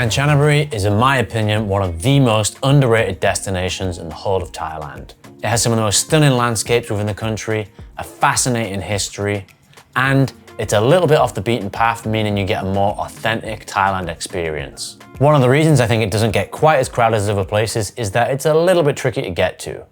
Kanchanaburi is, in my opinion, one of the most underrated destinations in the whole of Thailand. It has some of the most stunning landscapes within the country, a fascinating history, and it's a little bit off the beaten path, meaning you get a more authentic Thailand experience. One of the reasons I think it doesn't get quite as crowded as other places is that it's a little bit tricky to get to.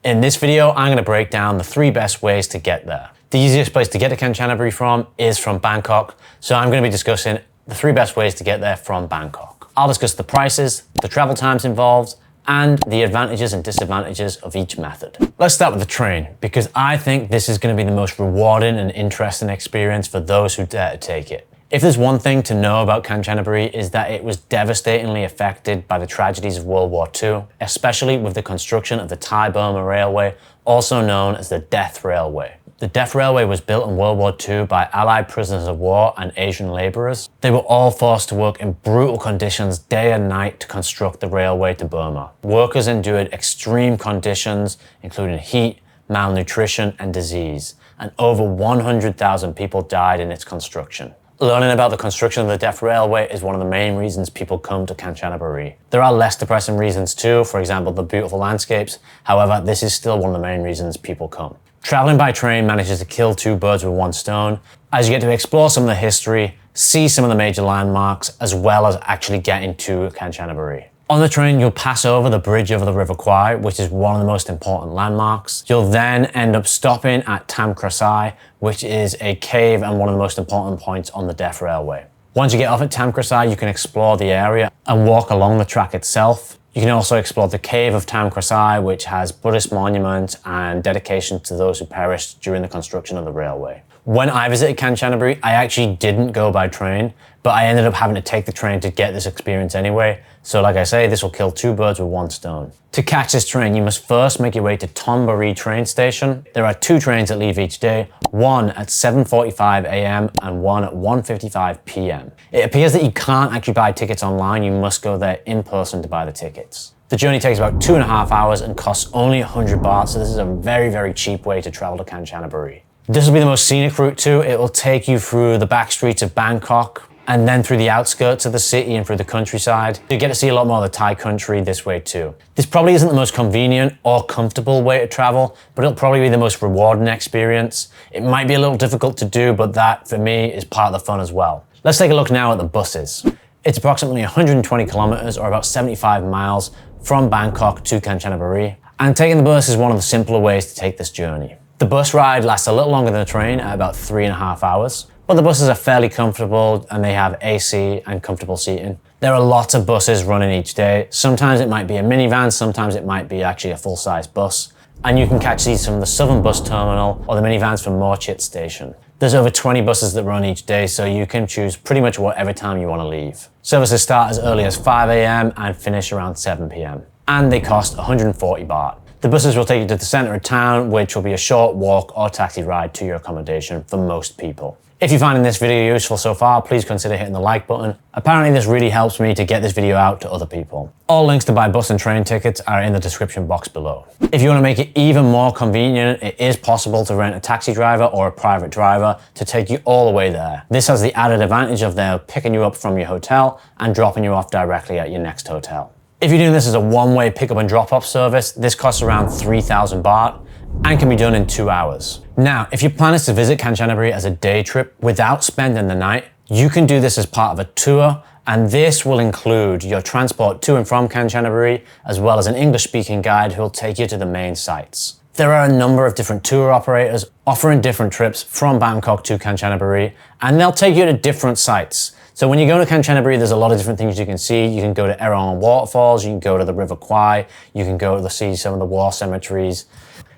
In this video, I'm going to break down the 3 best ways to get there. The easiest place to get to Kanchanaburi from is from Bangkok, so I'm going to be discussing the 3 best ways to get there from Bangkok. I'll discuss the prices, the travel times involved, and the advantages and disadvantages of each method. Let's start with the train, because I think this is going to be the most rewarding and interesting experience for those who dare to take it. If there's one thing to know about Kanchanaburi is that it was devastatingly affected by the tragedies of World War II, especially with the construction of the Thai-Burma Railway, also known as the Death Railway. The Death Railway was built in World War II by Allied prisoners of war and Asian labourers. They were all forced to work in brutal conditions day and night to construct the railway to Burma. Workers endured extreme conditions, including heat, malnutrition and disease, and over 100,000 people died in its construction. Learning about the construction of the Death Railway is one of the main reasons people come to Kanchanaburi. There are less depressing reasons too, for example, the beautiful landscapes. However, this is still one of the main reasons people come. Traveling by train manages to kill 2 birds with 1 stone, as you get to explore some of the history, see some of the major landmarks, as well as actually getting to Kanchanaburi. On the train, you'll pass over the bridge over the River Kwai, which is one of the most important landmarks. You'll then end up stopping at Tam Krasai, which is a cave and one of the most important points on the Death Railway. Once you get off at Tam Krasai, you can explore the area and walk along the track itself. You can also explore the cave of Tam Krasai, which has Buddhist monuments and dedications to those who perished during the construction of the railway. When I visited Kanchanaburi, I actually didn't go by train, but I ended up having to take the train to get this experience anyway. So like I say, this will kill 2 birds with 1 stone. To catch this train, you must first make your way to Thonburi train station. There are 2 trains that leave each day, one at 7:45 a.m. and one at 1:55 p.m. It appears that you can't actually buy tickets online, you must go there in person to buy the tickets. The journey takes about 2.5 hours and costs only 100 baht, so this is a very, very cheap way to travel to Kanchanaburi. This will be the most scenic route too. It will take you through the back streets of Bangkok and then through the outskirts of the city and through the countryside. You get to see a lot more of the Thai country this way too. This probably isn't the most convenient or comfortable way to travel, but it'll probably be the most rewarding experience. It might be a little difficult to do, but that for me is part of the fun as well. Let's take a look now at the buses. It's approximately 120 kilometers or about 75 miles from Bangkok to Kanchanaburi, and taking the bus is one of the simpler ways to take this journey. The bus ride lasts a little longer than the train at about 3.5 hours, but the buses are fairly comfortable and they have AC and comfortable seating. There are lots of buses running each day. Sometimes it might be a minivan, sometimes it might be actually a full-size bus. And you can catch these from the Southern Bus Terminal or the minivans from Morchit Station. There's over 20 buses that run each day, so you can choose pretty much whatever time you want to leave. Services start as early as 5 a.m. and finish around 7 p.m. And they cost 140 baht. The buses will take you to the center of town, which will be a short walk or taxi ride to your accommodation for most people. If you're finding this video useful so far, please consider hitting the like button. Apparently this really helps me to get this video out to other people. All links to buy bus and train tickets are in the description box below. If you want to make it even more convenient, it is possible to rent a taxi driver or a private driver to take you all the way there. This has the added advantage of them picking you up from your hotel and dropping you off directly at your next hotel. If you're doing this as a one-way pickup and drop-off service, this costs around 3,000 baht and can be done in 2 hours. Now, if your plan is to visit Kanchanaburi as a day trip without spending the night, you can do this as part of a tour, and this will include your transport to and from Kanchanaburi, as well as an English-speaking guide who will take you to the main sites. There are a number of different tour operators offering different trips from Bangkok to Kanchanaburi, and they'll take you to different sites. So when you go to Kanchanaburi, there's a lot of different things you can see. You can go to Erong waterfalls, you can go to the River Kwai, you can go to see some of the war cemeteries.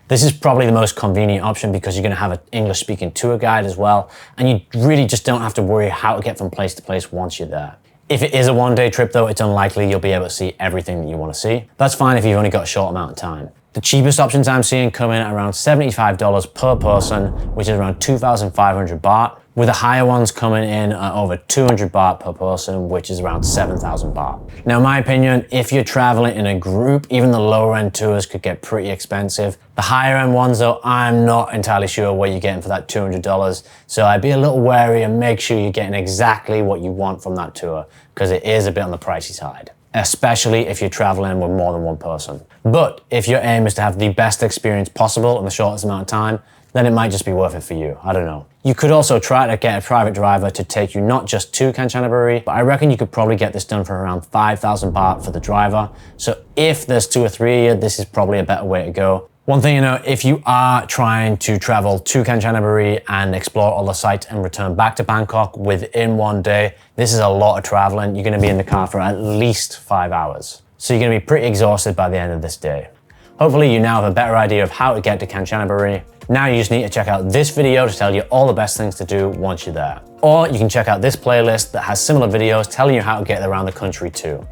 This is probably the most convenient option because you're going to have an English-speaking tour guide as well, and you really just don't have to worry how to get from place to place once you're there. If it is a one-day trip though, it's unlikely you'll be able to see everything that you want to see. That's fine if you've only got a short amount of time. The cheapest options I'm seeing come in at around $75 per person, which is around 2,500 baht, with the higher ones coming in at over 200 baht per person, which is around 7,000 baht. Now, in my opinion, if you're traveling in a group, even the lower end tours could get pretty expensive. The higher end ones though, I'm not entirely sure what you're getting for that $200. So I'd be a little wary and make sure you're getting exactly what you want from that tour. because it is a bit on the pricey side, especially if you're traveling with more than one person. But if your aim is to have the best experience possible in the shortest amount of time, then it might just be worth it for you. I don't know. You could also try to get a private driver to take you not just to Kanchanaburi, but I reckon you could probably get this done for around 5,000 baht for the driver. So if there's 2 or 3 of you, this is probably a better way to go. One thing you know, if you are trying to travel to Kanchanaburi and explore all the sites and return back to Bangkok within one day, this is a lot of traveling. You're gonna be in the car for at least 5 hours. So you're gonna be pretty exhausted by the end of this day. Hopefully you now have a better idea of how to get to Kanchanaburi. Now you just need to check out this video to tell you all the best things to do once you're there. Or you can check out this playlist that has similar videos telling you how to get around the country too.